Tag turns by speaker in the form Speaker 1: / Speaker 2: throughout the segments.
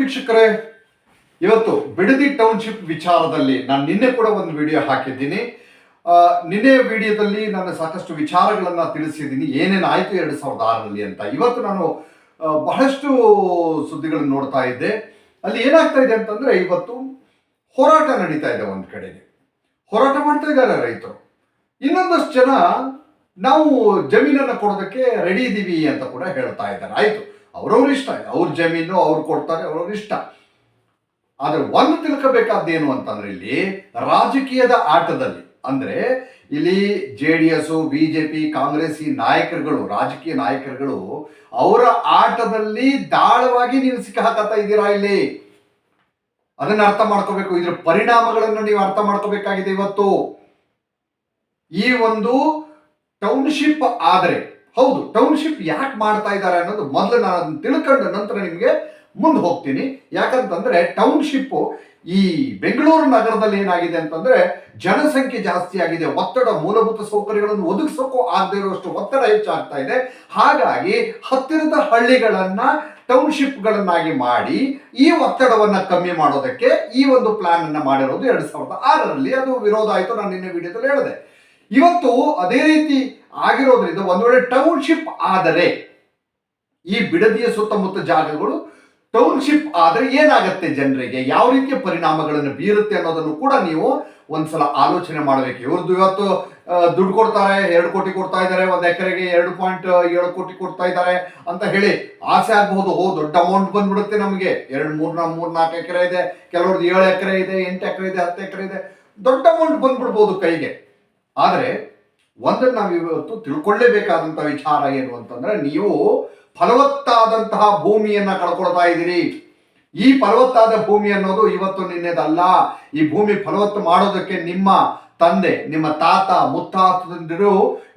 Speaker 1: ವೀಕ್ಷಕರೇ, ಇವತ್ತು ಬಿಡದಿ ಟೌನ್ಶಿಪ್ ವಿಚಾರದಲ್ಲಿ ನಾನು ನಿನ್ನೆ ಕೂಡ ಒಂದು ವಿಡಿಯೋ ಹಾಕಿದ್ದೀನಿ. ನಿನ್ನೆ ವಿಡಿಯೋದಲ್ಲಿ ನಾನು ಸಾಕಷ್ಟು ವಿಚಾರಗಳನ್ನು ತಿಳಿಸಿದ್ದೀನಿ, ಏನೇನಾಯಿತು 2006ರಲ್ಲಿ ಅಂತ. ಇವತ್ತು ನಾನು ಬಹಳಷ್ಟು ಸುದ್ದಿಗಳನ್ನು ನೋಡ್ತಾ ಇದ್ದೆ. ಅಲ್ಲಿ ಏನಾಗ್ತಾ ಇದೆ ಅಂತಂದ್ರೆ, ಇವತ್ತು ಹೋರಾಟ ನಡೀತಾ ಇದೆ. ಒಂದು ಕಡೆಗೆ ಹೋರಾಟ ಮಾಡ್ತಾ ಇದ್ದಾರೆ ರೈತರು, ಇನ್ನೊಂದಷ್ಟು ಜನ ನಾವು ಜಮೀನನ್ನು ಕೊಡೋದಕ್ಕೆ ರೆಡಿ ಇದ್ದೀವಿ ಅಂತ ಕೂಡ ಹೇಳ್ತಾ ಇದ್ದಾರೆ. ಆಯ್ತು, ಅವ್ರವ್ರ ಇಷ್ಟ, ಅವ್ರ ಜಮೀನು ಅವ್ರು ಕೊಡ್ತಾರೆ, ಅವ್ರವ್ರ ಇಷ್ಟ. ಆದ್ರೆ ಒಂದು ತಿಳ್ಕೋಬೇಕಾದ್ದೇನು ಅಂತಂದ್ರೆ, ಇಲ್ಲಿ ರಾಜಕೀಯದ ಆಟದಲ್ಲಿ ಅಂದ್ರೆ ಇಲ್ಲಿ JDS, BJP, ಕಾಂಗ್ರೆಸ್ ಈ ನಾಯಕರುಗಳು, ರಾಜಕೀಯ ನಾಯಕರುಗಳು ಅವರ ಆಟದಲ್ಲಿ ದಾಳವಾಗಿ ನೀವು ಸಿಕ್ಕಾಕತ್ತಾ ಇದ್ದೀರಾ. ಇಲ್ಲಿ ಅದನ್ನ ಅರ್ಥ ಮಾಡ್ಕೋಬೇಕು. ಇದ್ರ ಪರಿಣಾಮಗಳನ್ನು ನೀವು ಅರ್ಥ ಮಾಡ್ಕೋಬೇಕಾಗಿದೆ. ಇವತ್ತು ಈ ಒಂದು ಟೌನ್ಶಿಪ್ ಆದ್ರೆ, ಹೌದು, ಟೌನ್ಶಿಪ್ ಯಾಕೆ ಮಾಡ್ತಾ ಇದ್ದಾರೆ ಅನ್ನೋದು ಮೊದಲು ನಾನು ಅದನ್ನ ತಿಳ್ಕೊಂಡ ನಂತರ ನಿಮಗೆ ಮುಂದೆ ಹೋಗ್ತೀನಿ. ಯಾಕಂತಂದ್ರೆ ಟೌನ್ಶಿಪ್ ಈ ಬೆಂಗಳೂರು ನಗರದಲ್ಲಿ ಏನಾಗಿದೆ ಅಂತಂದ್ರೆ, ಜನಸಂಖ್ಯೆ ಜಾಸ್ತಿ ಆಗಿದೆ, ಒತ್ತಡ, ಮೂಲಭೂತ ಸೌಕರ್ಯಗಳನ್ನು ಒದಗಿಸೋಕ್ಕೂ ಆಗದೆ ಇರುವಷ್ಟು ಒತ್ತಡ ಹೆಚ್ಚಾಗ್ತಾ ಇದೆ. ಹಾಗಾಗಿ ಹತ್ತಿರದ ಹಳ್ಳಿಗಳನ್ನ ಟೌನ್ಶಿಪ್ಗಳನ್ನಾಗಿ ಮಾಡಿ ಈ ಒತ್ತಡವನ್ನ ಕಮ್ಮಿ ಮಾಡೋದಕ್ಕೆ ಈ ಒಂದು ಪ್ಲಾನ್ ಅನ್ನ ಮಾಡಿರೋದು 2006ರಲ್ಲಿ. ಅದು ವಿರೋಧ ಆಯಿತು, ನಾನು ನಿನ್ನೆ ವಿಡಿಯೋದಲ್ಲಿ ಹೇಳಿದೆ. ಇವತ್ತು ಅದೇ ರೀತಿ ಆಗಿರೋದ್ರಿಂದ ಒಂದು ವೇಳೆ ಟೌನ್ಶಿಪ್ ಆದರೆ, ಈ ಬಿಡದಿಯ ಸುತ್ತಮುತ್ತ ಜಾಗಗಳು ಟೌನ್ಶಿಪ್ ಆದರೆ ಏನಾಗುತ್ತೆ, ಜನರಿಗೆ ಯಾವ ರೀತಿಯ ಪರಿಣಾಮಗಳನ್ನು ಬೀರುತ್ತೆ ಅನ್ನೋದನ್ನು ಕೂಡ ನೀವು ಒಂದ್ಸಲ ಆಲೋಚನೆ ಮಾಡಬೇಕು. ಇವ್ರದ್ದು ಇವತ್ತು ದುಡ್ಡು ಕೊಡ್ತಾರೆ, 2 ಕೋಟಿ ಕೊಡ್ತಾ ಇದ್ದಾರೆ, ಒಂದು ಎಕರೆಗೆ 2.7 ಕೋಟಿ ಕೊಡ್ತಾ ಇದ್ದಾರೆ ಅಂತ ಹೇಳಿ ಆಸೆ ಆಗಬಹುದು. ದೊಡ್ಡ ಅಮೌಂಟ್ ಬಂದ್ಬಿಡುತ್ತೆ ನಮಗೆ. 3-4 ಎಕರೆ ಇದೆ, ಕೆಲವ್ರದ್ದು 7 ಎಕರೆ ಇದೆ, 8 ಎಕರೆ ಇದೆ, 10 ಎಕರೆ ಇದೆ, ದೊಡ್ಡ ಅಮೌಂಟ್ ಬಂದ್ಬಿಡ್ಬೋದು ಕೈಗೆ. ಆದರೆ ಒಂದನ್ನು ನಾವು ಇವತ್ತು ತಿಳ್ಕೊಳ್ಳೇಬೇಕಾದಂತಹ ವಿಚಾರ ಏನು ಅಂತಂದ್ರೆ, ನೀವು ಫಲವತ್ತಾದಂತಹ ಭೂಮಿಯನ್ನ ಕಳ್ಕೊಳ್ತಾ ಇದ್ದೀರಿ. ಈ ಫಲವತ್ತಾದ ಭೂಮಿ ಅನ್ನೋದು ಇವತ್ತು ನಿನ್ನೆದಲ್ಲ. ಈ ಭೂಮಿ ಫಲವತ್ತು ಮಾಡೋದಕ್ಕೆ ನಿಮ್ಮ ತಂದೆ, ನಿಮ್ಮ ತಾತ, ಮುತ್ತಾತಂದಿರು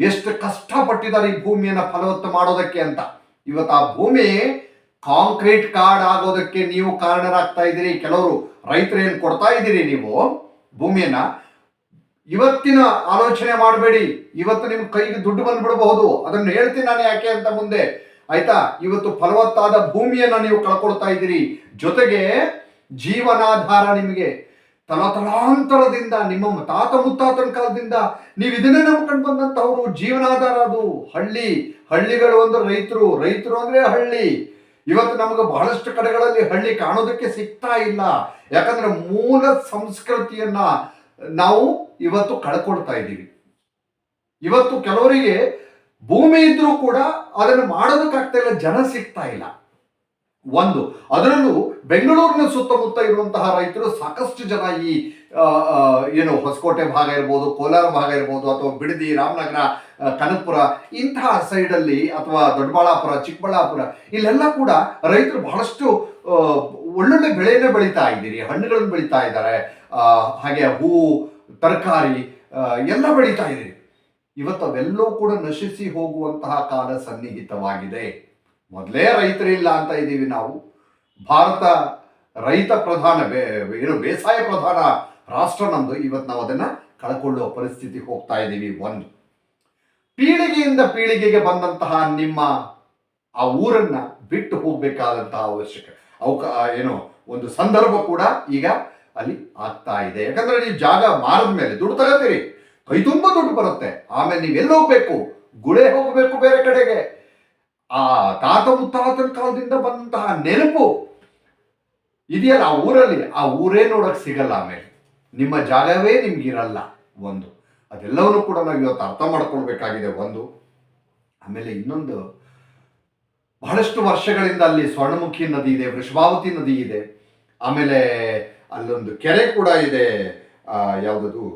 Speaker 1: ಎಷ್ಟು ಕಷ್ಟಪಟ್ಟಿದ್ದಾರೆ ಈ ಭೂಮಿಯನ್ನ ಫಲವತ್ತು ಮಾಡೋದಕ್ಕೆ ಅಂತ. ಇವತ್ತು ಆ ಭೂಮಿ ಕಾಂಕ್ರೀಟ್ ಕಾರ್ಡ್ ಆಗೋದಕ್ಕೆ ನೀವು ಕಾರಣರಾಗ್ತಾ ಇದ್ದೀರಿ. ಕೆಲವರು ರೈತರು ಏನ್ ಕೊಡ್ತಾ ಇದ್ದೀರಿ ನೀವು ಭೂಮಿಯನ್ನ, ಇವತ್ತಿನ ಆಲೋಚನೆ ಮಾಡಬೇಡಿ. ಇವತ್ತು ನಿಮ್ ಕೈಗೆ ದುಡ್ಡು ಬಂದ್ಬಿಡಬಹುದು. ಅದನ್ನು ಹೇಳ್ತೀನಿ ನಾನು ಯಾಕೆ ಅಂತ ಮುಂದೆ, ಆಯ್ತಾ? ಇವತ್ತು ಫಲವತ್ತಾದ ಭೂಮಿಯನ್ನ ನೀವು ಕಳ್ಕೊಳ್ತಾ ಇದ್ದೀರಿ. ಜೊತೆಗೆ ಜೀವನಾಧಾರ ನಿಮಗೆ ತಲಾಂತರದಿಂದ, ನಿಮ್ಮ ತಾತ ಮುತ್ತಾತನ ಕಾಲದಿಂದ ನೀವು ಇದನ್ನೇ ನಂಬ್ಕೊಂಡು ಬಂದಂತವ್ರು. ಜೀವನಾಧಾರ ಅದು ಹಳ್ಳಿಗಳು ಅಂದ್ರೆ ರೈತರು ಅಂದ್ರೆ ಹಳ್ಳಿ. ಇವತ್ತು ನಮಗೆ ಬಹಳಷ್ಟು ಕಡೆಗಳಲ್ಲಿ ಹಳ್ಳಿ ಕಾಣೋದಕ್ಕೆ ಸಿಗ್ತಾ ಇಲ್ಲ. ಯಾಕಂದ್ರೆ ಮೂಲ ಸಂಸ್ಕೃತಿಯನ್ನ ನಾವು ಇವತ್ತು ಕಳ್ಕೊಳ್ತಾ ಇದ್ದೀವಿ. ಇವತ್ತು ಕೆಲವರಿಗೆ ಭೂಮಿ ಇದ್ರೂ ಕೂಡ ಅದನ್ನು ಮಾಡೋದಕ್ಕಾಗ್ತಾ ಇಲ್ಲ, ಜನ ಸಿಗ್ತಾ ಇಲ್ಲ. ಒಂದು ಅದರಲ್ಲೂ ಬೆಂಗಳೂರಿನ ಸುತ್ತಮುತ್ತ ಇರುವಂತಹ ರೈತರು ಸಾಕಷ್ಟು ಜನ ಈ ಏನು ಹೊಸಕೋಟೆ ಭಾಗ ಇರ್ಬೋದು, ಕೋಲಾರ ಭಾಗ ಇರ್ಬೋದು, ಅಥವಾ ಬಿಡದಿ, ರಾಮನಗರ, ಕನಕಪುರ ಇಂತಹ ಸೈಡಲ್ಲಿ, ಅಥವಾ ದೊಡ್ಡಬಳ್ಳಾಪುರ, ಚಿಕ್ಕಬಳ್ಳಾಪುರ, ಇಲ್ಲೆಲ್ಲ ಕೂಡ ರೈತರು ಬಹಳಷ್ಟು ಒಳ್ಳೊಳ್ಳೆ ಬೆಳೆಯನ್ನೇ ಬೆಳೀತಾ ಇದ್ದೀರಿ. ಹಣ್ಣುಗಳನ್ನು ಬೆಳೀತಾ ಇದ್ದಾರೆ, ಹಾಗೆ ಹೂವು, ತರಕಾರಿ ಎಲ್ಲ ಬೆಳೀತಾ ಇದ್ದೀರಿ. ಇವತ್ತು ಅವೆಲ್ಲವೂ ಕೂಡ ನಶಿಸಿ ಹೋಗುವಂತಹ ಕಾಲ ಸನ್ನಿಹಿತವಾಗಿದೆ. ಮೊದಲೇ ರೈತರಿಲ್ಲ ಅಂತ ಇದ್ದೀವಿ ನಾವು. ಭಾರತ ರೈತ ಪ್ರಧಾನ, ಬೇಸಾಯ ಪ್ರಧಾನ ರಾಷ್ಟ್ರ ನಮ್ದು. ಇವತ್ತು ನಾವು ಅದನ್ನ ಕಳ್ಕೊಳ್ಳುವ ಪರಿಸ್ಥಿತಿ ಹೋಗ್ತಾ ಇದ್ದೀವಿ. ಒಂದು ಪೀಳಿಗೆಯಿಂದ ಪೀಳಿಗೆಗೆ ಬಂದಂತಹ ನಿಮ್ಮ ಆ ಊರನ್ನ ಬಿಟ್ಟು ಹೋಗ್ಬೇಕಾದಂತಹ ಒಂದು ಸಂದರ್ಭ ಕೂಡ ಈಗ ಅಲ್ಲಿ ಆಗ್ತಾ ಇದೆ. ಯಾಕಂದ್ರೆ ನೀವು ಜಾಗ ಮಾರದ ಮೇಲೆ ದುಡ್ಡು ತಗೋತೀರಿ, ಕೈ ತುಂಬ ದುಡ್ಡು ಬರುತ್ತೆ. ಆಮೇಲೆ ನೀವು ಎಲ್ಲಿ ಹೋಗ್ಬೇಕು, ಗುಳೆ ಹೋಗ್ಬೇಕು ಬೇರೆ ಕಡೆಗೆ. ಆ ತಾತ ಮುತ್ತಾತನ ಕಾಲದಿಂದ ಬಂದಂತಹ ನೆನಪು ಇದೆಯಲ್ಲ ಆ ಊರಲ್ಲಿ, ಆ ಊರೇ ನೋಡಕ್ ಸಿಗಲ್ಲ. ಆಮೇಲೆ ನಿಮ್ಮ ಜಾಗವೇ ನಿಮ್ಗಿರಲ್ಲ. ಒಂದು ಅದೆಲ್ಲವನ್ನು ಕೂಡ ನಾವು ಇವತ್ತು ಅರ್ಥ ಮಾಡ್ಕೊಳ್ಬೇಕಾಗಿದೆ. ಒಂದು ಆಮೇಲೆ ಇನ್ನೊಂದು, ಬಹಳಷ್ಟು ವರ್ಷಗಳಿಂದ ಅಲ್ಲಿ ಸ್ವರ್ಣಮುಖಿ ನದಿ ಇದೆ, ವೃಷಭಾವತಿ ನದಿ ಇದೆ, ಆಮೇಲೆ ಅಲ್ಲೊಂದು ಕೆರೆ ಕೂಡ ಇದೆ. ಯಾವುದದು,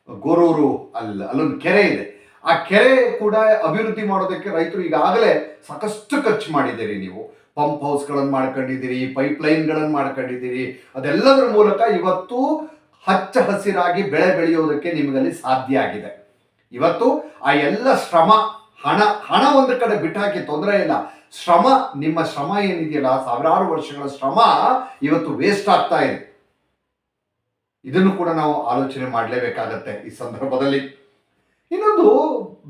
Speaker 1: ಗೋರೂರು, ಅಲ್ಲೊಂದು ಕೆರೆ ಇದೆ. ಆ ಕೆರೆ ಕೂಡ ಅಭಿವೃದ್ಧಿ ಮಾಡೋದಕ್ಕೆ ರೈತರು ಈಗಾಗಲೇ ಸಾಕಷ್ಟು ಖರ್ಚು ಮಾಡಿದ್ದೀರಿ. ನೀವು ಪಂಪ್ ಹೌಸ್ಗಳನ್ನು ಮಾಡ್ಕೊಂಡಿದ್ದೀರಿ, ಪೈಪ್ ಲೈನ್ಗಳನ್ನು ಮಾಡ್ಕೊಂಡಿದ್ದೀರಿ. ಅದೆಲ್ಲದರ ಮೂಲಕ ಇವತ್ತು ಹಚ್ಚ ಹಸಿರಾಗಿ ಬೆಳೆ ಬೆಳೆಯೋದಕ್ಕೆ ನಿಮಗಲ್ಲಿ ಸಾಧ್ಯ ಆಗಿದೆ. ಇವತ್ತು ಆ ಎಲ್ಲ ಶ್ರಮ, ಹಣ ಒಂದು ಕಡೆ ಬಿಟ್ಟಾಕಿ ತೊಂದರೆ ಇಲ್ಲ. ಶ್ರಮ, ನಿಮ್ಮ ಶ್ರಮ ಏನಿದೆಯಲ್ಲ, ಸಾವಿರಾರು ವರ್ಷಗಳ ಶ್ರಮ ಇವತ್ತು ವೇಸ್ಟ್ ಆಗ್ತಾ ಇದೆ. ಇದನ್ನು ಕೂಡ ನಾವು ಆಲೋಚನೆ ಮಾಡಲೇಬೇಕಾಗತ್ತೆ ಈ ಸಂದರ್ಭದಲ್ಲಿ. ಇನ್ನೊಂದು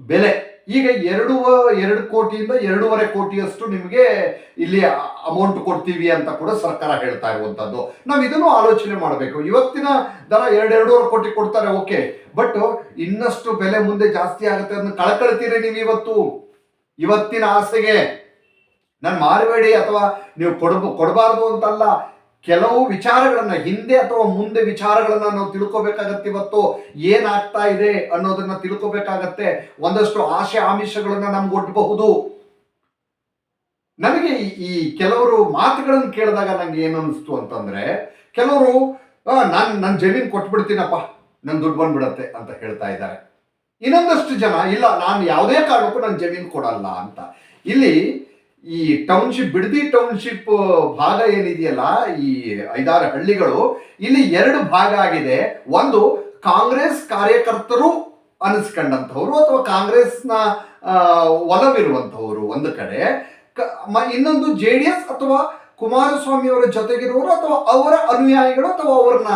Speaker 1: ಬೆಲೆ. ಈಗ 2 ಕೋಟಿಯಿಂದ 2.5 ಕೋಟಿಯಷ್ಟು ನಿಮಗೆ ಇಲ್ಲಿ ಅಮೌಂಟ್ ಕೊಡ್ತೀವಿ ಅಂತ ಕೂಡ ಸರ್ಕಾರ ಹೇಳ್ತಾ ಇರುವಂತದ್ದು. ನಾವು ಇದನ್ನು ಆಲೋಚನೆ ಮಾಡಬೇಕು. ಇವತ್ತಿನ ದರ 2.5 ಕೋಟಿ ಕೊಡ್ತಾರೆ, ಓಕೆ, ಬಟ್ ಇನ್ನಷ್ಟು ಬೆಲೆ ಮುಂದೆ ಜಾಸ್ತಿ ಆಗುತ್ತೆ ಅದನ್ನ ಕಳ್ಕೊಳ್ತೀರಿ ನೀವು ಇವತ್ತಿನ ಆಸೆಗೆ. ನಾನು ಮಾರಬೇಡಿ ಅಥವಾ ನೀವು ಕೊಡಬಾರ್ದು ಅಂತಲ್ಲ, ಕೆಲವು ವಿಚಾರಗಳನ್ನ ಹಿಂದೆ ಅಥವಾ ಮುಂದೆ ವಿಚಾರಗಳನ್ನ ನಾವು ತಿಳ್ಕೊಬೇಕಾಗತ್ತೆ. ಇವತ್ತು ಏನಾಗ್ತಾ ಇದೆ ಅನ್ನೋದನ್ನ ತಿಳ್ಕೊಬೇಕಾಗತ್ತೆ. ಒಂದಷ್ಟು ಆಶೆ ಆಮಿಷಗಳನ್ನ ನಮ್ಗೆ ಒಡ್ಡಬಹುದು. ನನಗೆ ಈ ಕೆಲವರು ಮಾತುಗಳನ್ನು ಕೇಳಿದಾಗ ನಂಗೆ ಏನು ಅನಿಸ್ತು ಅಂತಂದ್ರೆ, ಕೆಲವರು ನನ್ನ ಜಮೀನು ಕೊಟ್ಬಿಡ್ತೀನಪ್ಪ, ನನ್ನ ದುಡ್ಡು ಬಂದ್ಬಿಡತ್ತೆ ಅಂತ ಹೇಳ್ತಾ ಇದ್ದಾರೆ. ಇನ್ನೊಂದಷ್ಟು ಜನ ಇಲ್ಲ, ನಾನು ಯಾವುದೇ ಕಾರಣಕ್ಕೂ ನನ್ನ ಜಮೀನು ಕೊಡಲ್ಲ ಅಂತ. ಇಲ್ಲಿ ಈ ಟೌನ್ಶಿಪ್, ಬಿಡದಿ ಟೌನ್ಶಿಪ್ ಭಾಗ ಏನಿದೆಯಲ್ಲ, ಈ 5-6 ಹಳ್ಳಿಗಳು, ಇಲ್ಲಿ 2 ಭಾಗ ಆಗಿದೆ. ಒಂದು ಕಾಂಗ್ರೆಸ್ ಕಾರ್ಯಕರ್ತರು ಅನಿಸ್ಕೊಂಡಂಥವ್ರು ಅಥವಾ ಕಾಂಗ್ರೆಸ್ನ ಒಲವಿರುವಂಥವ್ರು ಒಂದು ಕಡೆ, ಇನ್ನೊಂದು JDS ಅಥವಾ ಕುಮಾರಸ್ವಾಮಿ ಅವರ ಜೊತೆಗಿರುವವರು ಅಥವಾ ಅವರ ಅನುಯಾಯಿಗಳು ಅಥವಾ ಅವ್ರನ್ನ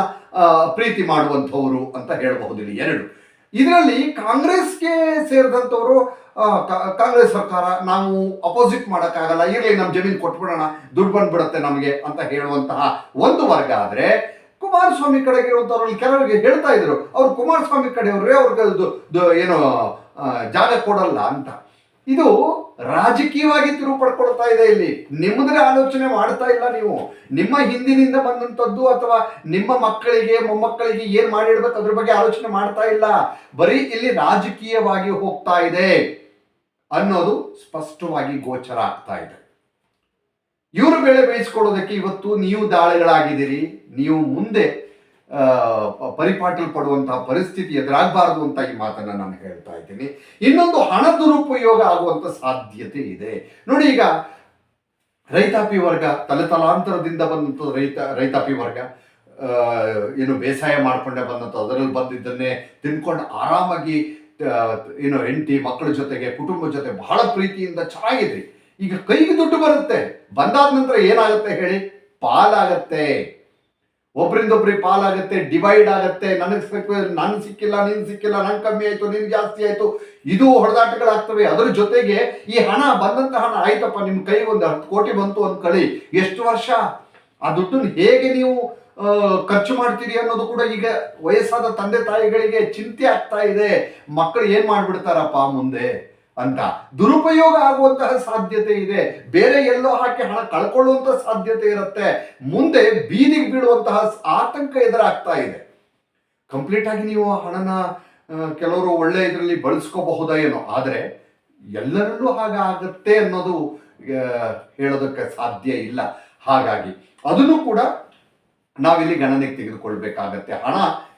Speaker 1: ಪ್ರೀತಿ ಮಾಡುವಂಥವ್ರು ಅಂತ ಹೇಳಬಹುದು. ಇಲ್ಲಿ 2. ಇದರಲ್ಲಿ ಕಾಂಗ್ರೆಸ್ಗೆ ಸೇರಿದಂಥವರು ಕಾಂಗ್ರೆಸ್ ಸರ್ಕಾರ ನಾವು ಅಪೋಸಿಟ್ ಮಾಡೋಕ್ಕಾಗಲ್ಲ, ಇರಲಿ ನಮ್ಮ ಜಮೀನು ಕೊಟ್ಬಿಡೋಣ, ದುಡ್ಡು ಬಂದ್ಬಿಡುತ್ತೆ ನಮಗೆ ಅಂತ ಹೇಳುವಂತಹ ಒಂದು ವರ್ಗ. ಆದರೆ ಕುಮಾರಸ್ವಾಮಿ ಕಡೆಗೆ ಇರುವಂಥವ್ರಲ್ಲಿ ಕೆಲವರಿಗೆ ಹೇಳ್ತಾ ಇದ್ರು, ಅವ್ರು ಕುಮಾರಸ್ವಾಮಿ ಕಡೆಯವ್ರೆ, ಅವ್ರಿಗೆ ಏನೋ ಜಾಗ ಕೊಡಲ್ಲ ಅಂತ. ಇದು ರಾಜಕೀಯವಾಗಿ ತಿರುವು ಪಡ್ಕೊಳ್ತಾ ಇದೆ. ಇಲ್ಲಿ ನಿಮ್ಮದ್ರೆ ಆಲೋಚನೆ ಮಾಡ್ತಾ ಇಲ್ಲ ನೀವು. ನಿಮ್ಮ ಹಿಂದಿನಿಂದ ಬಂದಂಥದ್ದು ಅಥವಾ ನಿಮ್ಮ ಮಕ್ಕಳಿಗೆ ಮೊಮ್ಮಕ್ಕಳಿಗೆ ಏನ್ ಮಾಡಿಡ್ಬೇಕು ಅದ್ರ ಬಗ್ಗೆ ಆಲೋಚನೆ ಮಾಡ್ತಾ ಇಲ್ಲ. ಬರೀ ಇಲ್ಲಿ ರಾಜಕೀಯವಾಗಿ ಹೋಗ್ತಾ ಇದೆ ಅನ್ನೋದು ಸ್ಪಷ್ಟವಾಗಿ ಗೋಚರ ಆಗ್ತಾ ಇದೆ. ಇವರು ಬೆಳೆ ಬೇಯಿಸ್ಕೊಳ್ಳೋದಕ್ಕೆ ಇವತ್ತು ನೀವು ದಾಳಿಗಳಾಗಿದ್ದೀರಿ. ನೀವು ಮುಂದೆ ಪರಿಪಾಟಲ್ಪಡುವಂತಹ ಪರಿಸ್ಥಿತಿ ಎದುರಾಗಬಾರದು ಅಂತ ಈ ಮಾತನ್ನ ನಾನು ಹೇಳ್ತಾ ಇದ್ದೀನಿ. ಇನ್ನೊಂದು, ಹಣ ದುರುಪಯೋಗ ಆಗುವಂತ ಸಾಧ್ಯತೆ ಇದೆ. ನೋಡಿ, ಈಗ ರೈತಾಪಿ ವರ್ಗ, ತಲೆತಲಾಂತರದಿಂದ ಬಂದಂಥ ರೈತಾಪಿ ವರ್ಗ ಏನು ಬೇಸಾಯ ಮಾಡ್ಕೊಂಡೆ ಬಂದಂಥ, ಅದರಲ್ಲಿ ಬಂದಿದ್ದನ್ನೇ ತಿನ್ಕೊಂಡು ಆರಾಮಾಗಿ ಏನು ಹೆಂಡತಿ ಮಕ್ಕಳ ಜೊತೆಗೆ ಕುಟುಂಬದ ಜೊತೆ ಬಹಳ ಪ್ರೀತಿಯಿಂದ ಚೆನ್ನಾಗಿದ್ರಿ. ಈಗ ಕೈಗೆ ದುಡ್ಡು ಬರುತ್ತೆ, ಬಂದಾದ ನಂತರ ಏನಾಗುತ್ತೆ ಹೇಳಿ? ಪಾಲಾಗತ್ತೆ, ಒಬ್ರಿಂದೊಬ್ರಿಗೆ ಪಾಲಾಗತ್ತೆ, ಡಿವೈಡ್ ಆಗತ್ತೆ. ನನ್ ಸಿಕ್ಕಿಲ್ಲ, ನಿನ್ ಸಿಕ್ಕಿಲ್ಲ, ನನ್ ಕಮ್ಮಿ ಆಯ್ತು, ನಿನ್ ಜಾಸ್ತಿ ಆಯ್ತು, ಇದು ಹೊಡೆದಾಟಗಳಾಗ್ತವೆ. ಅದ್ರ ಜೊತೆಗೆ ಈ ಹಣ ಬಂದಂತ ಹಣ ಆಯ್ತಪ್ಪ, ನಿಮ್ ಕೈಗೆ 10 ಕೋಟಿ ಬಂತು ಅಂದ್ಕೊಳ್ಳಿ, ಎಷ್ಟು ವರ್ಷ ಆ ದುಡ್ಡನ್ನು ಹೇಗೆ ನೀವು ಖರ್ಚು ಮಾಡ್ತೀರಿ ಅನ್ನೋದು ಕೂಡ ಈಗ ವಯಸ್ಸಾದ ತಂದೆ ತಾಯಿಗಳಿಗೆ ಚಿಂತೆ ಆಗ್ತಾ ಇದೆ. ಮಕ್ಕಳು ಏನ್ ಮಾಡ್ಬಿಡ್ತಾರಪ್ಪ ಮುಂದೆ ಅಂತ ದುರುಪಯೋಗ ಆಗುವಂತಹ ಸಾಧ್ಯತೆ ಇದೆ. ಬೇರೆ ಎಲ್ಲೋ ಹಾಕಿ ಹಣ ಕಳ್ಕೊಳ್ಳುವಂತಹ ಸಾಧ್ಯತೆ ಇರುತ್ತೆ. ಮುಂದೆ ಬೀದಿಗೆ ಬೀಳುವಂತಹ ಆತಂಕ ಎದುರಾಗ್ತಾ ಇದೆ. ಕಂಪ್ಲೀಟ್ ಆಗಿ ನೀವು ಹಣನ ಕೆಲವರು ಒಳ್ಳೆ ಇದರಲ್ಲಿ ಬಳಸ್ಕೋಬಹುದಾ ಏನೋ, ಆದರೆ ಎಲ್ಲರಲ್ಲೂ ಹಾಗಾಗತ್ತೆ ಅನ್ನೋದು ಹೇಳೋದಕ್ಕೆ ಸಾಧ್ಯ ಇಲ್ಲ. ಹಾಗಾಗಿ ಅದನ್ನು ಕೂಡ ನಾವಿಲ್ಲಿ ಗಣನೆಗೆ ತೆಗೆದುಕೊಳ್ಬೇಕಾಗತ್ತೆ. ಹಣ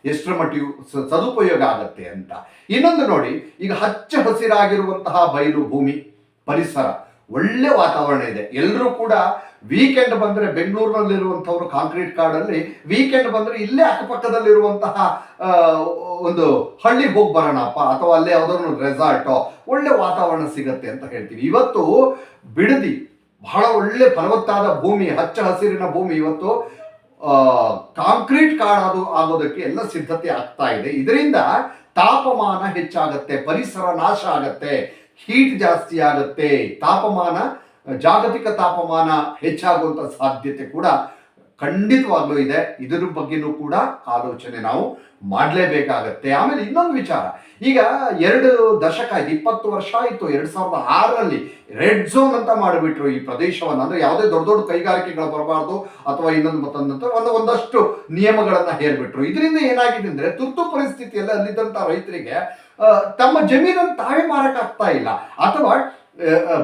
Speaker 1: ಎಷ್ಟರ ಮಟ್ಟಿಗೂ ಸದುಪಯೋಗ ಆಗತ್ತೆ ಅಂತ. ಇನ್ನೊಂದು ನೋಡಿ, ಈಗ ಹಚ್ಚ ಹಸಿರಾಗಿರುವಂತಹ ಬಯಲು ಭೂಮಿ, ಪರಿಸರ, ಒಳ್ಳೆ ವಾತಾವರಣ ಇದೆ. ಎಲ್ಲರೂ ಕೂಡ ವೀಕೆಂಡ್ ಬಂದ್ರೆ, ಬೆಂಗಳೂರಿನಲ್ಲಿರುವಂಥವ್ರು ಕಾಂಕ್ರೀಟ್ ಕಾಡಲ್ಲಿ ವೀಕೆಂಡ್ ಬಂದ್ರೆ ಇಲ್ಲೇ ಅಕ್ಕಪಕ್ಕದಲ್ಲಿರುವಂತಹ ಒಂದು ಹಳ್ಳಿಗೆ ಹೋಗಿ ಬರೋಣಪ್ಪ, ಅಥವಾ ಅಲ್ಲೇ ಯಾವುದೋ ರೆಸಾರ್ಟೋ, ಒಳ್ಳೆ ವಾತಾವರಣ ಸಿಗತ್ತೆ ಅಂತ ಹೇಳ್ತೀವಿ. ಇವತ್ತು ಬಿಡದಿ ಬಹಳ ಒಳ್ಳೆ ಫಲವತ್ತಾದ ಭೂಮಿ, ಹಚ್ಚ ಹಸಿರಿನ ಭೂಮಿ ಇವತ್ತು ಕಾಂಕ್ರೀಟ್ ಕಾಡು ಆಗೋದಕ್ಕೆ ಎಲ್ಲ ಸಿದ್ಧತೆ ಆಗ್ತಾ ಇದೆ. ಇದರಿಂದ ತಾಪಮಾನ ಹೆಚ್ಚಾಗತ್ತೆ, ಪರಿಸರ ನಾಶ ಆಗತ್ತೆ, ಹೀಟ್ ಜಾಸ್ತಿ ಆಗತ್ತೆ, ತಾಪಮಾನ, ಜಾಗತಿಕ ತಾಪಮಾನ ಹೆಚ್ಚಾಗುವಂತ ಸಾಧ್ಯತೆ ಕೂಡ ಖಂಡಿತವಾಗ್ಲೂ ಇದೆ. ಇದರ ಬಗ್ಗೆನೂ ಕೂಡ ಆಲೋಚನೆ ನಾವು ಮಾಡಲೇಬೇಕಾಗತ್ತೆ. ಆಮೇಲೆ ಇನ್ನೊಂದು ವಿಚಾರ, ಈಗ 2 ದಶಕ ಆಯ್ತು, 20 ವರ್ಷ ಆಯಿತು. 2006ರಲ್ಲಿ ರೆಡ್ ಝೋನ್ ಅಂತ ಮಾಡಿಬಿಟ್ರು ಈ ಪ್ರದೇಶವನ್ನು. ಅಂದ್ರೆ ಯಾವುದೇ ದೊಡ್ಡ ದೊಡ್ಡ ಕೈಗಾರಿಕೆಗಳು ಬರಬಾರ್ದು ಅಥವಾ ಇನ್ನೊಂದು ಮತ್ತೊಂದು ಒಂದಷ್ಟು ನಿಯಮಗಳನ್ನ ಹೇರ್ಬಿಟ್ರು. ಇದರಿಂದ ಏನಾಗಿದೆ ಅಂದ್ರೆ, ತುರ್ತು ಪರಿಸ್ಥಿತಿಯಲ್ಲಿ ಅಲ್ಲಿದ್ದಂತ ರೈತರಿಗೆ ತಮ್ಮ ಜಮೀನನ್ನು ತಾವೇ ಮಾರಕ್ಕಾಗ್ತಾ ಇಲ್ಲ, ಅಥವಾ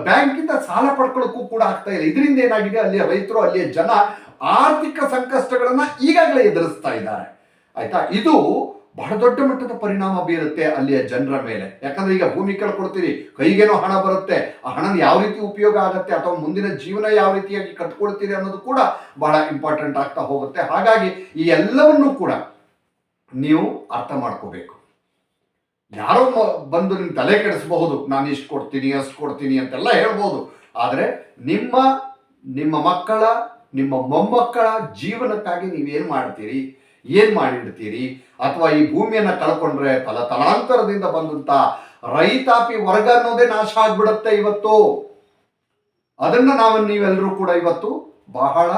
Speaker 1: ಬ್ಯಾಂಕಿಂದ ಸಾಲ ಪಡ್ಕೊಳ್ಳೋಕ್ಕೂ ಕೂಡ ಆಗ್ತಾ ಇಲ್ಲ. ಇದರಿಂದ ಏನಾಗಿದೆ, ಅಲ್ಲಿಯ ರೈತರು, ಅಲ್ಲಿಯ ಜನ ಆರ್ಥಿಕ ಸಂಕಷ್ಟಗಳನ್ನ ಈಗಾಗಲೇ ಎದುರಿಸ್ತಾ ಇದ್ದಾರೆ. ಆಯ್ತಾ? ಇದು ಬಹಳ ದೊಡ್ಡ ಮಟ್ಟದ ಪರಿಣಾಮ ಬೀರುತ್ತೆ ಅಲ್ಲಿಯ ಜನರ ಮೇಲೆ. ಯಾಕಂದ್ರೆ ಈಗ ಭೂಮಿ ಕಳ್ಕೊಡ್ತೀರಿ, ಕೈಗೇನೋ ಹಣ ಬರುತ್ತೆ, ಆ ಹಣ ಯಾವ ರೀತಿ ಉಪಯೋಗ ಆಗುತ್ತೆ ಅಥವಾ ಮುಂದಿನ ಜೀವನ ಯಾವ ರೀತಿಯಾಗಿ ಕಟ್ಕೊಳ್ತೀರಿ ಅನ್ನೋದು ಕೂಡ ಬಹಳ ಇಂಪಾರ್ಟೆಂಟ್ ಆಗ್ತಾ ಹೋಗುತ್ತೆ. ಹಾಗಾಗಿ ಈ ಎಲ್ಲವನ್ನೂ ಕೂಡ ನೀವು ಅರ್ಥ ಮಾಡ್ಕೋಬೇಕು. ಯಾರೋ ಬಂದು ನಿಮ್ ತಲೆ ಕೆಡಿಸಬಹುದು, ನಾನು ಇಷ್ಟು ಕೊಡ್ತೀನಿ ಅಷ್ಟು ಕೊಡ್ತೀನಿ ಅಂತೆಲ್ಲ ಹೇಳ್ಬೋದು. ಆದರೆ ನಿಮ್ಮ ಮಕ್ಕಳ, ನಿಮ್ಮ ಮೊಮ್ಮಕ್ಕಳ ಜೀವನಕ್ಕಾಗಿ ನೀವೇನ್ ಮಾಡ್ತೀರಿ, ಏನ್ ಮಾಡಿಡ್ತೀರಿ, ಅಥವಾ ಈ ಭೂಮಿಯನ್ನ ಕಳ್ಕೊಂಡ್ರೆ ತಲಾಂತರದಿಂದ ಬಂದಂತ ರೈತಾಪಿ ವರ್ಗ ಅನ್ನೋದೇ ನಾಶ ಆಗ್ಬಿಡುತ್ತೆ ಇವತ್ತು. ಅದನ್ನ ನೀವೆಲ್ಲರೂ ಕೂಡ ಇವತ್ತು ಬಹಳ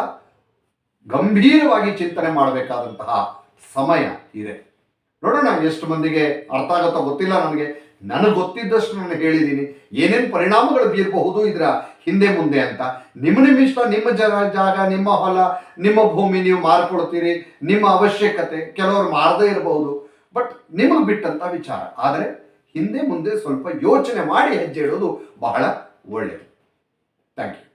Speaker 1: ಗಂಭೀರವಾಗಿ ಚಿಂತನೆ ಮಾಡಬೇಕಾದಂತಹ ಸಮಯ ಇದೆ. ನೋಡೋಣ ಎಷ್ಟು ಮಂದಿಗೆ ಅರ್ಥ ಆಗುತ್ತೋ ಗೊತ್ತಿಲ್ಲ. ನನಗೆ ಗೊತ್ತಿದ್ದಷ್ಟು ನಾನು ಹೇಳಿದ್ದೀನಿ. ಏನೇನು ಪರಿಣಾಮಗಳು ಬೀರಬಹುದು ಇದರ ಹಿಂದೆ ಮುಂದೆ ಅಂತ. ನಿಮ್ಮ ಇಷ್ಟ, ನಿಮ್ಮ ಜಾಗ, ನಿಮ್ಮ ಹೊಲ, ನಿಮ್ಮ ಭೂಮಿ ನೀವು ಮಾರ್ಕೊಳ್ತೀರಿ, ನಿಮ್ಮ ಅವಶ್ಯಕತೆ. ಕೆಲವರು ಮಾರದೇ ಇರಬಹುದು, ಬಟ್ ನಿಮಗೆ ಬಿಟ್ಟಂತ ವಿಚಾರ. ಆದರೆ ಹಿಂದೆ ಮುಂದೆ ಸ್ವಲ್ಪ ಯೋಚನೆ ಮಾಡಿ ಹೆಜ್ಜೆ ಇಡೋದು ಬಹಳ ಒಳ್ಳೆಯದು. Thank you.